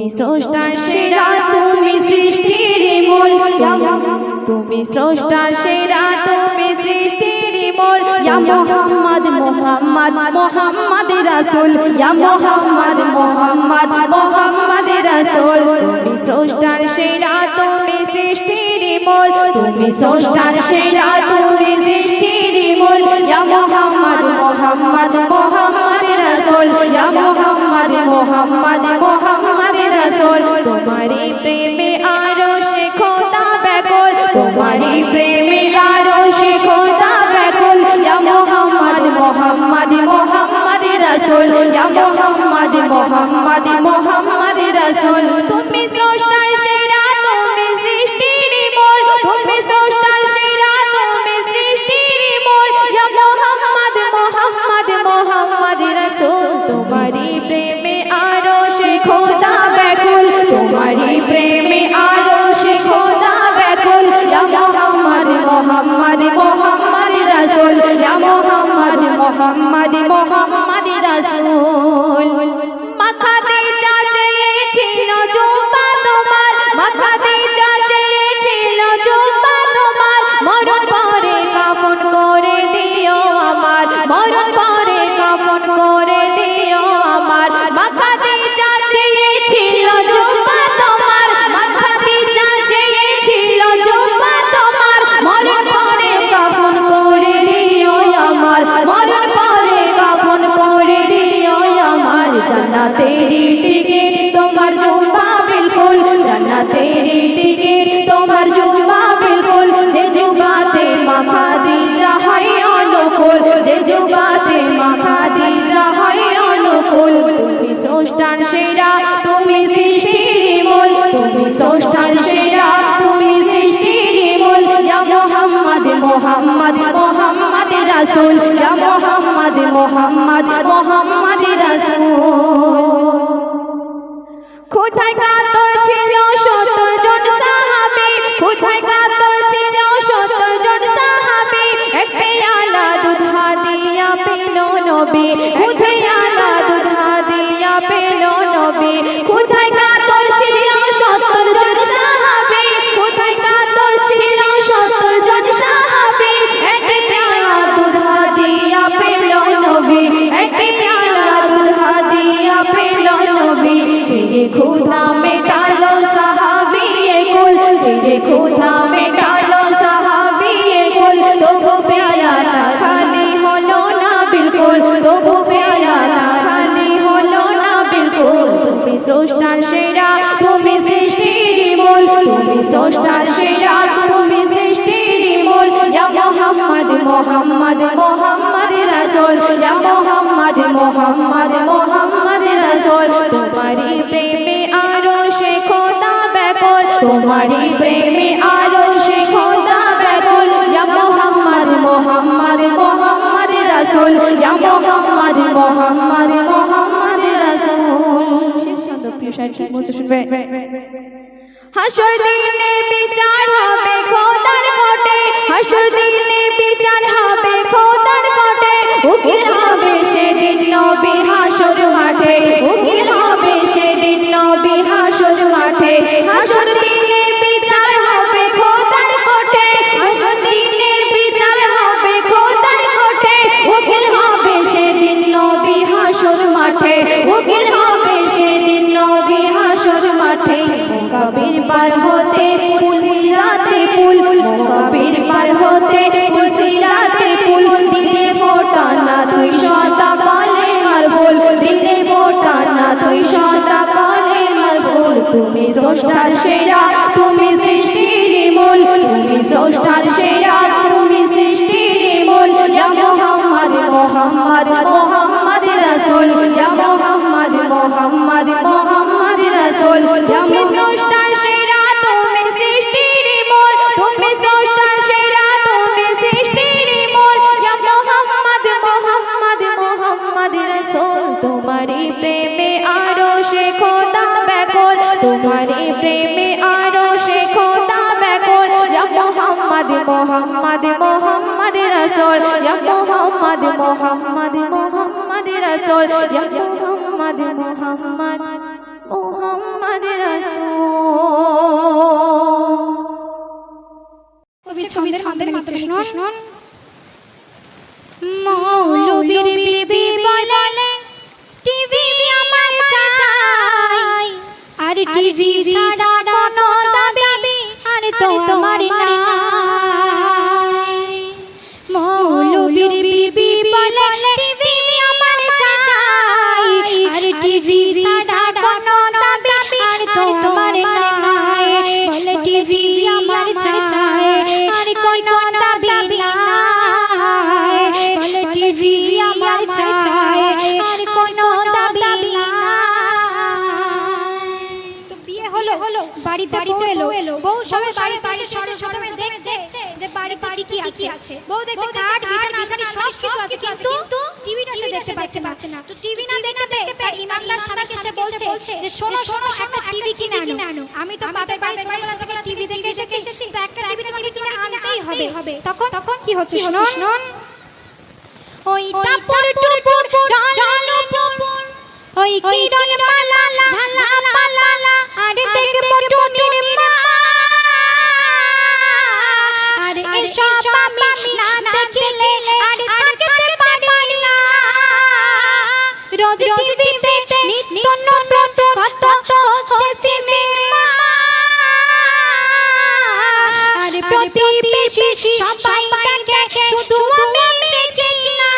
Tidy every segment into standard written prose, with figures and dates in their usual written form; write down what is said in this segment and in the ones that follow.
তুমি স্রষ্টার সেরা, তুমি সৃষ্টির মূল, তুমি স্রষ্টার সেরা, তুমি সৃষ্টির মূল। ইয়া মুহাম্মদ মুহাম্মদ মুহাম্মদ রাসূল, ইয়া মুহাম্মদ মুহাম্মদ মুহাম্মদ রাসূল। তুমি স্রষ্টার সেরা, তুমি সৃষ্টির মূল, তুমি স্রষ্টার সেরা, তুমি সৃষ্টির মূল। ইয়া মুহাম্মদ মুহাম্মদ মুহাম্মদ রাসূল, ইয়া মুহাম্মদ মুহাম্মদ মুহাম্মদ রাসূল। তোমারি প্রেমে আরশে খোদা ব্যাকুল, তোমারি প্রেমে আরশে খোদা ব্যাকুল। ইয়া মুহাম্মদ মুহাম্মদ মুহাম্মদ রাসূল, ইয়া মুহাম্মদ মুহাম্মদ মুহাম্মদ রাসূল। তুমি স্রষ্টার সেরা, তুমি সৃষ্টির মূল, তুমি স্রষ্টার সেরা, তুমি সৃষ্টির মূল। ইয়া মুহাম্মদ মুহাম্মদ মুহাম্মদ রাসূল। তোমারি প্রেমে আরশে খোদা ব্যাকুল, তোমারি প্রেমে আরশে খোদা ব্যাকুল। ইয়া মুহাম্মদ মুহাম্মদ মুহাম্মদ রাসূল, ইয়া মুহাম্মদ মুহাম্মদ মুহাম্মদ রাসূল। মাখাতে যা চেয়েছিল জুব্বা তোমার, মাখাতে যা চেয়েছিল জুব্বা তোমার। মরণ পরে কাফন করে দিও আমার, মরণ পরে কাফন করে দিও আমার। মাখাতে যা চেয়েছিল জুব্বা তোমার, মাখাতে যা চেয়েছিল জুব্বা তোমার। মরণ পরে কাফন করে দিও আমার, মরণ পরে কাফন করে দিও আমার। জান্নাতেরি টিকিট তোমার জুব্বা বিলকুল, জান্নাতেরি টিকিট তোমার জুব্বা বিলকুল। যে জুব্বাতে মাখা দিজা হয় অনুকূল, যে জুব্বাতে মাখা দিজা হয় অনুকূল। তুমি স্রষ্টার সেরা, তুমি সৃষ্টির মূল, তুমি স্রষ্টার সেরা, তুমি সৃষ্টির মূল। ইয়া মুহাম্মদ মুহাম্মদ মুহাম্মদ রাসূল, ইয়া মুহাম্মদ মুহাম্মদ মুহাম্মদ রাসূল। কোথায় কাতর ছিল ৭০ জন সাহাবী, কোথায় কাতর ছিল ৭০ জন সাহাবী। এক পেয়ালা দুধ হাদিয়া পেল নবী, কোথায় আলা দুধ হাদিয়া পেল নবী। কোথায় কাতর ছিল ৭০ জন সাহাবী, কোথায় কাতর ছিল ৭০ জন সাহাবী। এক পেয়ালা দুধ হাদিয়া পেল নবী, এক পেয়ালা দুধ হাদিয়া পেল নবী। কে ক্ষুধা মেটালো সাহাবী কুল, কে ক্ষুধা মেটালো সাহাবী কুল। তবু পেয়ালা খালি হলো না বিলকুল, তবু পেয়ালা খালি হলো না বিলকুল। তুমি স্রষ্টার সেরা, তুমি সৃষ্টির মূল, তুমি স্রষ্টার সেরা, তুমি সৃষ্টির মূল। ইয়া মুহাম্মদ মুহাম্মদ মুহাম্মদ রাসূল, ইয়া মুহাম্মদ মুহাম্মদ মুহাম্মদ রাসূল। তোমারি প্রেমে আরশে খোদা ব্যাকুল, তোমারি প্রেমে আরশে খোদা ব্যাকুল। ইয়া মুহাম্মদ মুহাম্মদ মুহাম্মদ রাসূল, ইয়া মুহাম্মদ মুহাম্মদ মুহাম্মদ রাসূল। শেষ ছন্দ প্রিয় শায়র কি বলছে শুনবেন। হাসর দিনে বিচার হবে খোদার কোটে, হাসর দিনে বিচার হবে খোদার কোটে। উকিল হবে সেদিন নবী হাসর মাঠে, উকিল হবে সেদিন নবী হাসর মাঠে। হাসর দিনে বিচার হবে খোদার কোটে, হাসর দিনে বিচার হবে খোদার কোটে। উকিল হবে সেদিন নবী হাসর মাঠে, উকিল হবে সেদিন নবী হাসর মাঠে। কবির পার হতে পুলসিরাতে পুল, কবির পার হতে পুলসিরাতে পুল। দিলে ফোটানা 200 কালেমার ফুল, দিলে ফোটানা 200 কালেমার ফুল। তুমি স্রষ্টার সেরা, তুমি সৃষ্টির মূল, তুমি স্রষ্টার সেরা, তুমি সৃষ্টির মূল। ইয়া মুহাম্মদ মুহাম্মদ মুহাম্মদ রাসূল, ইয়া মুহাম্মদ মুহাম্মদ মুহাম্মদ রাসূল। তুমি স্রষ্টার সেরা, তুমি সৃষ্টির মূল, তুমি স্রষ্টার সেরা, তুমি সৃষ্টির মূল। ইয়া মুহাম্মদ মুহাম্মদ মুহাম্মদ রাসূল। তোমারি প্রেমে আরশে খোদা ব্যাকুল, তোমারি প্রেমে আরশে খোদা ব্যাকুল। ইয়া মুহাম্মদ মুহাম্মদ মুহাম্মদ রাসূল, ইয়া মুহাম্মদ মুহাম্মদ মুহাম্মদ রাসূল, ইয়া মুহাম্মদ মুহাম্মদ মুহাম্মদ মুহাম্মদ রাসূল। কবি ছন্দের মাধ্যমে শুনুন। মৌলবীর বিবি বলে টিভি আমার চাই, আর টিভি ছাড়া কোনো দাবি আর তোমার নাই। মৌলবীর বিবি বলে টিভি আমার চাই, আর টিভি ছাড়া কোনো দাবি আর তোমার নাই। বলে টিভি আমার চাই আর কোনো দাবি নাই। বলে টিভি আমার চাই আর কোনো দাবি নাই। তো বিয়ে হলো, বাড়িতে এলো, বউ সবাই বাড়িতে এসে সর্বপ্রথমে দেখছে যে বাড়িতে কি আছে। বউ দেখছে কাঠ বিছানা সব কিছু আছে, কিন্তু টিভিটা সে দেখতে পাচ্ছে না। তো টিভি না দেখতে পেয়ে ইমানদার স্বামীকে সে বলছে যে শোনো একটা টিভি কিনে আনো। আমি তো বাপের বাড়ি ছোটবেলা থেকে টিভি দেখে এসেছি, তো একটা টিভি তোমাকে কিনে আনতেই হবে। তখন কি হচ্ছে শুনুন। ওই টাপুর টুপুর জানো পুপুর, ওই কিরণ মালা ঝালা পালা, আর দেখবো টুনির মা। আর এসব আমি না দেখিলে আর থাকতে পারি না। রোজ টিভিতে নিত্য নতুন কত হচ্ছে সিনেমা। আর প্রতিবেশী সবাই দেখে, শুধু আমি দেখি না।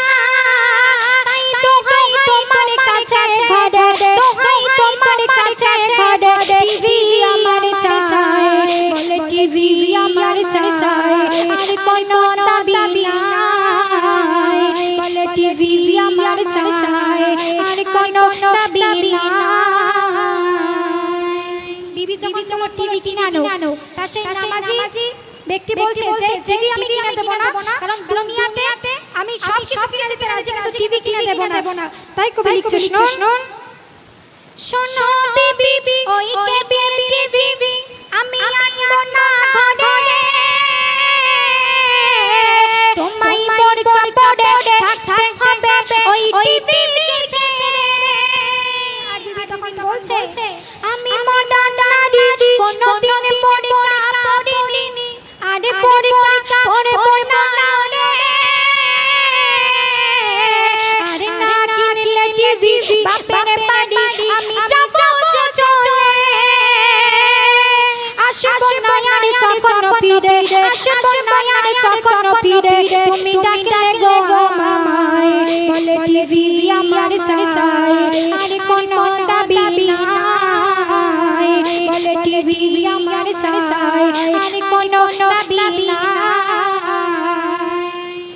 তাই দোহাই তোমার কাছে ঘরে, দোহাই তোমার কাছে ঘরে, টিভি আমার চাই। বলে টিভি আমার চাই আর কোনো দাবি নাই। বলে টিভি আমার চাই আর কোনো দাবি নাই। বিবি যখন চলো টিভি কিনে আনো, তার সেই নামাজি ব্যক্তি বলছে যে টিভি আমি কিনে দেবো না, কারণ দুনিয়াতে আমি সব কিছু কিনে দিতে রাজি, কিন্তু টিভি কিনে দেবো না। তাই কবি লিখছে শুনুন। শোনো বিবি ওই কেবিল টিভি আমি আনবো না ঘরে। তোমায় বোরকা পরে থাকতে হবে ওই টিভি ছেড়ে। আর বিবি তখন বলছে আমি মডার্ন নারী, কোনোদিন বোরকা পরিনি, আরে বোরকা পরবো না রে। আরে না কিনলে টিভি বাপের বাড়ি আমি যাবো চলে। আসবো না আর কখনো ফিরে, আসবো না আর কখনো ফিরে, তুমি ডাকলে গো আমায়। বলে টিভি আমার চাই আর কোনো দাবি নাই। বলে টিভি আমার চাই আর কোনো দাবি নাই।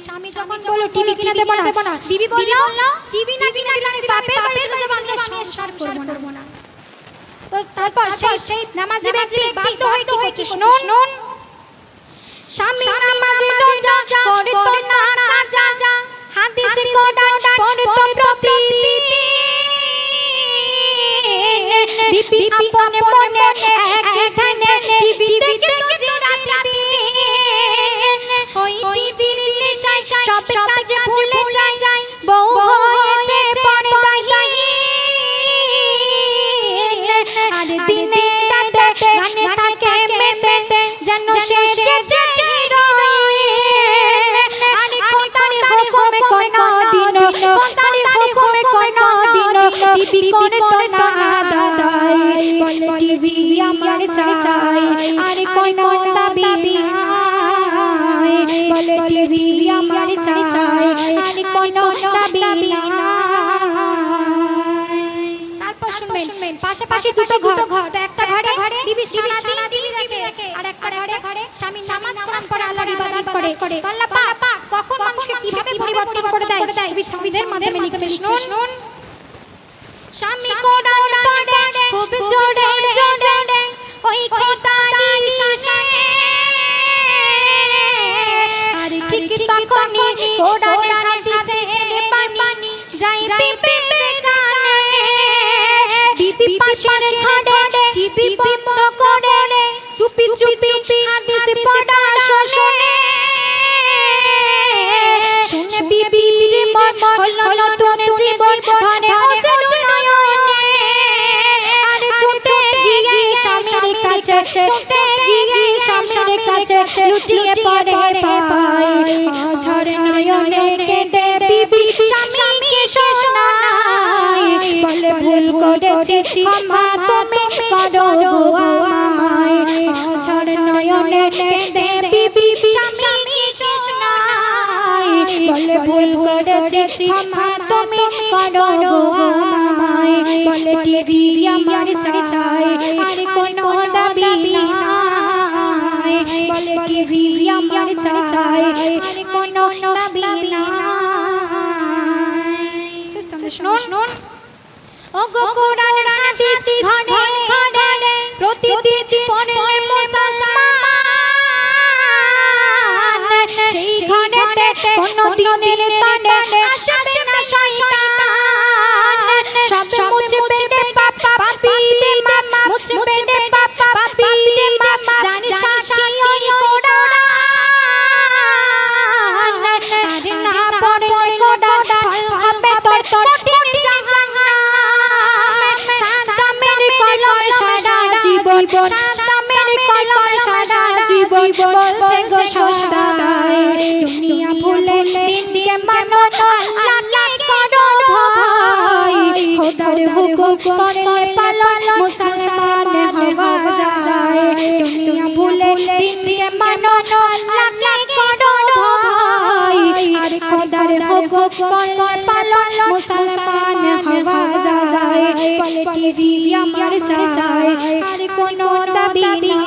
স্বামী যখন বলল টিভি কিনে দেবো না, বিবি বলল টিভি না কিনে দিলে আমি বাপের বাড়ি চলে যাবো, আমি সংসার করবো না। তো তারপর সেই নামাজি ব্যক্তি বাধ্য হয়ে কি করছে শুনুন। স্বামী নামাজি রোজা করতো না কাজা, হাদিস কোরআন পড়তো প্রতিদিন। বিবি আপনে মনে এক ধ্যানে টিভি দেখে ওই টিভির নেশায় সব কাজ ভুলে যায়। বউ হয়েছে পর্দাহীন, আর দিনে রাতে গানে থাকে মেতে, যেন সে হিরোইন। আর খোদার হুকুমে কোনদিন, খোদার হুকুমে কোনদিন টিভি করতো না দাদাই। বলে টিভি আমার চাই আর কোনো দাবি নাই। বলে টিভি আমার চাই আর কোনো দাবি নাই। তারপর শুনবেন পাশাপাশি দুটো ঘর, তো একটা ঘরে বিবি সারাদিন টিভি দেখে, আর একটা ঘরে স্বামী নামাজ কোরআন পড়ে আল্লাহর ইবাদত করে। আল্লাহ পাক কখন মানুষকে কিভাবে পরিবর্তন করে দেয় কবি ছন্দের মাধ্যমে লিখছে শুনুন। স্বামী কোরআন পড়ে খুব জোরে জোরে, ওই খোদার শাসনে। আর ঠিক তখনই কোরআন হাদিসের পানি যায় বিবির কানে। বিবি পাশের ঘরে টিভি বন্ধ করে চুপি চুপি হাদিস পড়া শুনে। শুনে বিবির মন হলো নতুন জীবন, ঘরে হোসেন নয়নে। আর ছুটে কাছে ছুটে গিয়ে স্বামীর কাছে লুটিয়ে পড়ে পায় আছাড় নয়নে কেঁদে বিবি স্বামীকে শোনায় বলে ভুল করেছি ক্ষমা তুমি করো গো আমায় আছাড় নয়নে কেঁদে বিবি স্বামীকে শোনায় বলে ভুল করেছি ক্ষমা তুমি করো গো আমায় বলে টিভি আমার চাই আর কোনো দাবি নাই বলে টিভি আমার চাই আর কোনো দাবি নাই শুনুন ও গো কোরআন হাদিস ঘরে ঘরে প্রতিদিন পড়লে মুসলমান সেই ঘরেতে কোনো দিনের তলে আসবে না শয়তান সব মুছবে রে পাপা পাপিলে মামা মুছবে রে পাপা পাপিলে মামা জানি সাক্ষী ওই কোরআন আর না পড়লে কোরআন ফল হবে তোর কঠিন জাহান্নাম সাদামের কলম সারা জীবন সাদামের কলম সারা জীবন বলছে গো সদাই দুনিয়া ভুলে দিনকে মানো আল্লাহকে করো ভয় খোদার হুকুম করলে পালন মুসলমান হওয়া যায় দুনিয়া ভুলে দিনকে মানো আল্লাহকে করো ভয় আর খোদার হুকুম করলে পালন মুসলমান হওয়া যায় বলে টিভি আমার চাই আর কোনো দাবি নাই